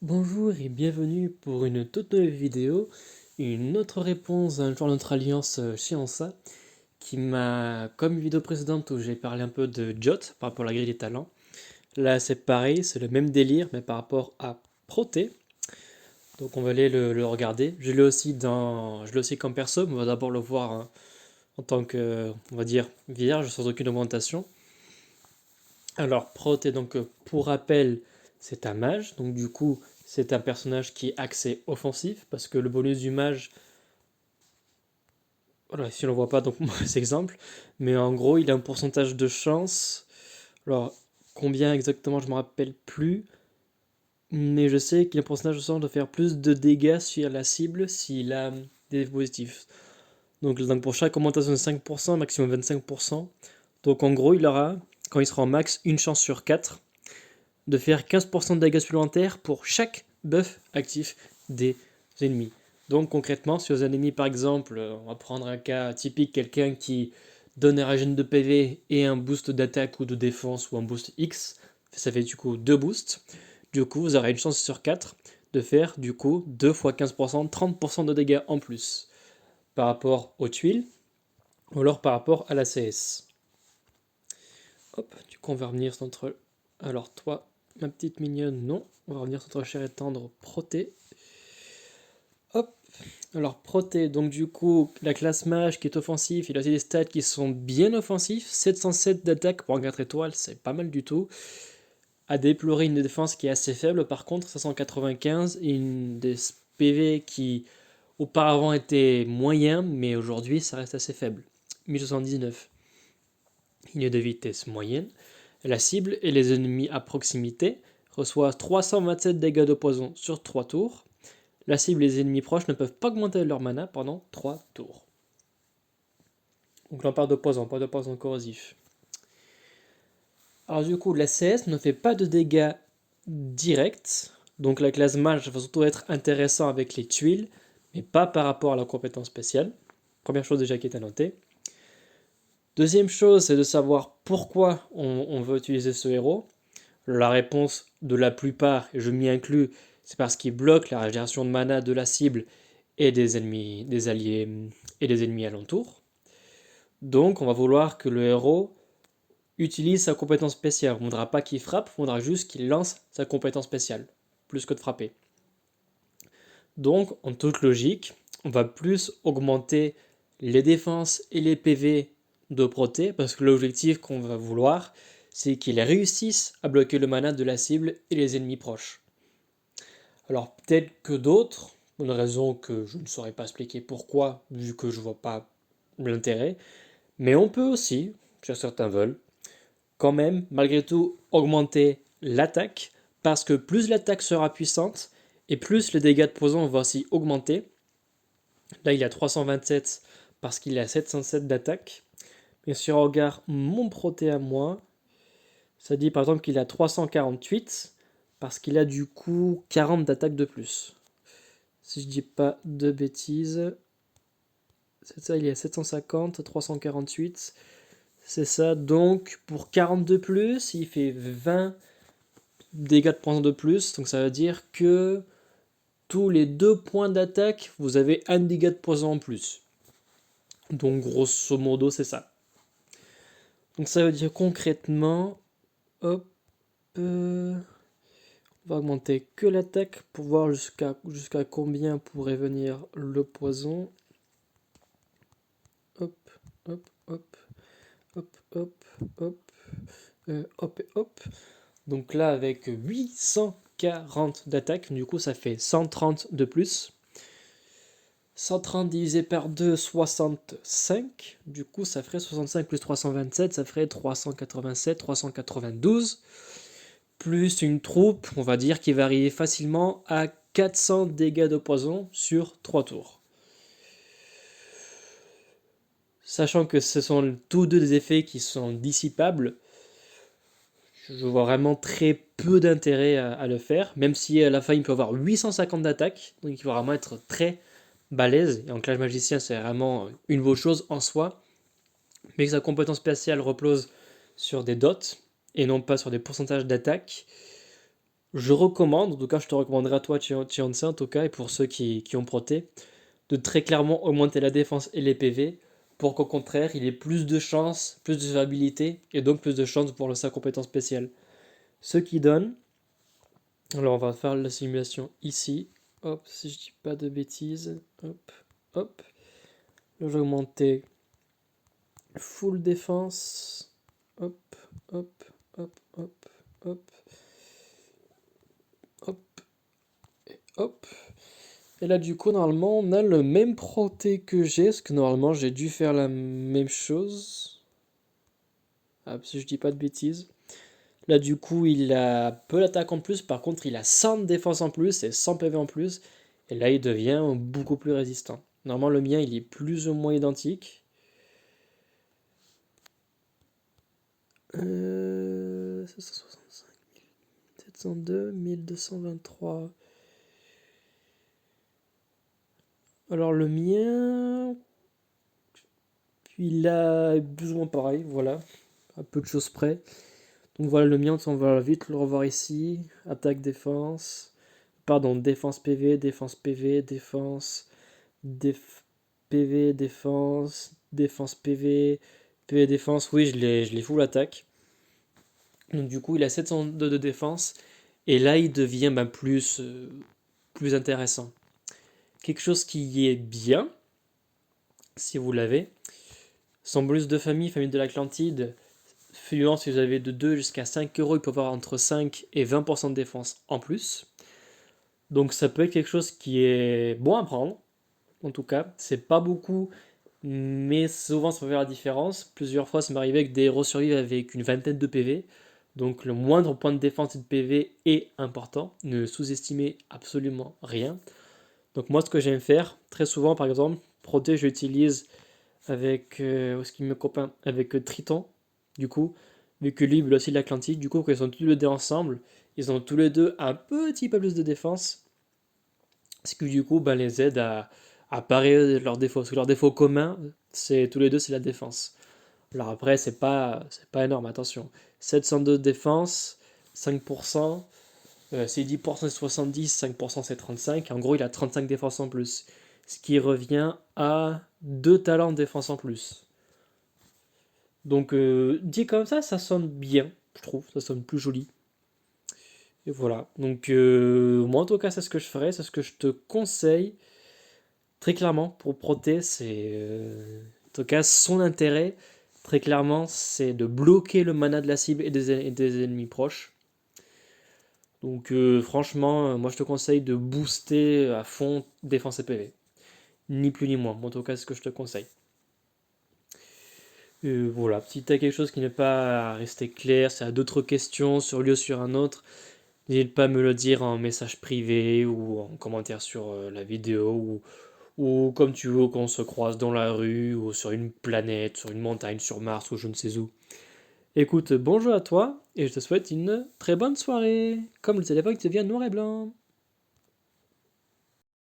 Bonjour et bienvenue pour une toute nouvelle vidéo, une autre réponse à un joueur de notre alliance chez Ansa, qui m'a, comme une vidéo précédente où j'ai parlé un peu de Jot par rapport à la grille des talents, là c'est pareil, c'est le même délire mais par rapport à Proté, donc on va aller le regarder. Je l'ai aussi comme perso, mais on va d'abord le voir hein, en tant que, on va dire, vierge sans aucune augmentation. Alors, Proth est donc, pour rappel, c'est un mage, donc du coup, c'est un personnage qui est axé offensif, parce que le bonus du mage, voilà, si on ne le voit pas, donc mauvais exemple, mais en gros, il a un pourcentage de chance. Alors, combien exactement, je ne me rappelle plus, mais je sais qu'il a un pourcentage de chance de faire plus de dégâts sur la cible s'il a des effets positifs. Donc pour chaque augmentation de 5%, maximum 25%. Donc en gros, il aura, quand il sera en max, une chance sur 4 de faire 15% de dégâts supplémentaires pour chaque buff actif des ennemis. Donc concrètement, si aux ennemis par exemple, on va prendre un cas typique, quelqu'un qui donne un régène de PV et un boost d'attaque ou de défense ou un boost X, ça fait du coup 2 boosts. Du coup, vous aurez une chance sur 4 de faire du coup 2 fois 15%, 30% de dégâts en plus par rapport aux tuiles ou alors par rapport à la CS. Hop, du coup on va revenir sur notre... Alors toi, ma petite mignonne, non. On va revenir sur notre cher et tendre Proté. Hop, alors Proté, donc du coup, la classe mage qui est offensif, il a aussi des stats qui sont bien offensifs. 707 d'attaque pour un 4 étoiles, c'est pas mal du tout. À déplorer une défense qui est assez faible, par contre, 595, et une des PV qui auparavant était moyen, mais aujourd'hui ça reste assez faible. 1079. Ligne de vitesse moyenne. La cible et les ennemis à proximité reçoivent 327 dégâts de poison sur 3 tours. La cible et les ennemis proches ne peuvent pas augmenter leur mana pendant 3 tours. Donc là on parle de poison, pas de poison corrosif. Alors du coup, la CS ne fait pas de dégâts directs. Donc la classe mage va surtout être intéressant avec les tuiles, mais pas par rapport à la compétence spéciale. Première chose déjà qui est à noter. Deuxième chose, c'est de savoir pourquoi on veut utiliser ce héros. La réponse de la plupart, et je m'y inclus, c'est parce qu'il bloque la régénération de mana de la cible et des ennemis, des alliés et des ennemis alentours. Donc on va vouloir que le héros utilise sa compétence spéciale. On ne voudra pas qu'il frappe, on voudra juste qu'il lance sa compétence spéciale, plus que de frapper. Donc en toute logique, on va plus augmenter les défenses et les PV de Proté, parce que l'objectif qu'on va vouloir, c'est qu'il réussisse à bloquer le mana de la cible et les ennemis proches. Alors peut-être que d'autres, pour une raison que je ne saurais pas expliquer pourquoi, vu que je vois pas l'intérêt, mais on peut aussi, si certains veulent, quand même, malgré tout, augmenter l'attaque, parce que plus l'attaque sera puissante, et plus les dégâts de poison vont aussi augmenter. Là, il a 327 parce qu'il a 707 d'attaque. Mais si on regarde mon proté à moi, ça dit par exemple qu'il a 348 parce qu'il a du coup 40 d'attaque de plus. Si je dis pas de bêtises, c'est ça, il est à 750, 348, c'est ça. Donc pour 40 de plus, il fait 20 dégâts de poison de plus. Donc ça veut dire que tous les 2 points d'attaque, vous avez un dégât de poison en plus. Donc grosso modo, c'est ça. Donc ça veut dire concrètement, hop, on va augmenter que l'attaque pour voir jusqu'à combien pourrait venir le poison. Hop, hop, hop, hop, hop, hop, hop et hop. Donc là, avec 840 d'attaque, du coup, ça fait 130 de plus. 130 divisé par 2, 65. Du coup, ça ferait 65 plus 327, ça ferait 387, 392. Plus une troupe, on va dire, qui va arriver facilement à 400 dégâts de poison sur 3 tours. Sachant que ce sont tous deux des effets qui sont dissipables, je vois vraiment très peu d'intérêt à le faire, même si à la fin il peut avoir 850 d'attaque, donc il va vraiment être très balèze, et en clash magicien c'est vraiment une bonne chose en soi, mais que sa compétence spéciale repose sur des dots, et non pas sur des pourcentages d'attaque. Je recommande, en tout cas je te recommanderais à toi, Tianzi, en tout cas, et pour ceux qui ont proté, de très clairement augmenter la défense et les PV pour qu'au contraire, il ait plus de chances, plus de survivabilité et donc plus de chances pour sa compétence spéciale. Ce qui donne, alors on va faire la simulation ici, hop, si je dis pas de bêtises, hop, hop, là je vais augmenter full défense, hop, hop, hop, hop, hop, hop, et hop. Et là, du coup, normalement, on a le même proté que j'ai, parce que normalement, j'ai dû faire la même chose. Ah, si je dis pas de bêtises. Là, du coup, il a peu d'attaque en plus, par contre, il a 100 de défense en plus et 100 PV en plus. Et là, il devient beaucoup plus résistant. Normalement, le mien, il est plus ou moins identique. 765, 702, 1223. Alors, le mien, il a plus ou moins pareil, voilà, à peu de choses près. Donc voilà, le mien, on va vite le revoir ici. Attaque, défense. Pardon, défense PV, défense PV, défense, PV, défense PV, PV défense. Oui, je l'ai full attaque. Donc du coup, il a 702 de défense. Et là, il devient plus intéressant. Quelque chose qui est bien, si vous l'avez. Son bonus de famille, famille de l'Atlantide, suivant si vous avez de 2 jusqu'à 5 euros, il peut avoir entre 5 et 20% de défense en plus. Donc ça peut être quelque chose qui est bon à prendre. En tout cas, c'est pas beaucoup, mais souvent ça peut faire la différence. Plusieurs fois, ça m'est arrivé avec des héros survivent avec une vingtaine de PV. Donc le moindre point de défense et de PV est important. Ne sous-estimez absolument rien. Donc moi, ce que j'aime faire, très souvent par exemple, Proté, j'utilise avec, ce qui me copain, avec Triton, du coup, vu que lui, il veut aussi l'Atlantique, du coup, quand ils sont tous les deux ensemble, ils ont tous les deux un petit peu plus de défense, ce qui du coup ben, les aide à parer leurs défauts. Parce que leur défaut commun, c'est tous les deux, c'est la défense. Alors après, c'est pas énorme, attention. 702 de défense, 5%, c'est 10% c'est 70, 5% c'est 35. En gros, il a 35 défenses en plus. Ce qui revient à 2 talents de défense en plus. Donc, dit comme ça sonne bien, je trouve. Ça sonne plus joli. Et voilà. Donc, moi, en tout cas, c'est ce que je ferais. C'est ce que je te conseille. Très clairement, pour Proté, en tout cas, son intérêt, très clairement, c'est de bloquer le mana de la cible et des ennemis proches. Donc, franchement, moi, je te conseille de booster à fond défense et PV. Ni plus ni moins. Moi, en tout cas, c'est ce que je te conseille. Voilà, si tu as quelque chose qui n'est pas resté clair, si tu as d'autres questions sur lui ou sur un autre, n'hésite pas à me le dire en message privé ou en commentaire sur la vidéo ou comme tu veux qu'on se croise dans la rue ou sur une planète, sur une montagne, sur Mars ou je ne sais où. Écoute, bonjour à toi et je te souhaite une très bonne soirée. Comme le téléphone qui devient noir et blanc.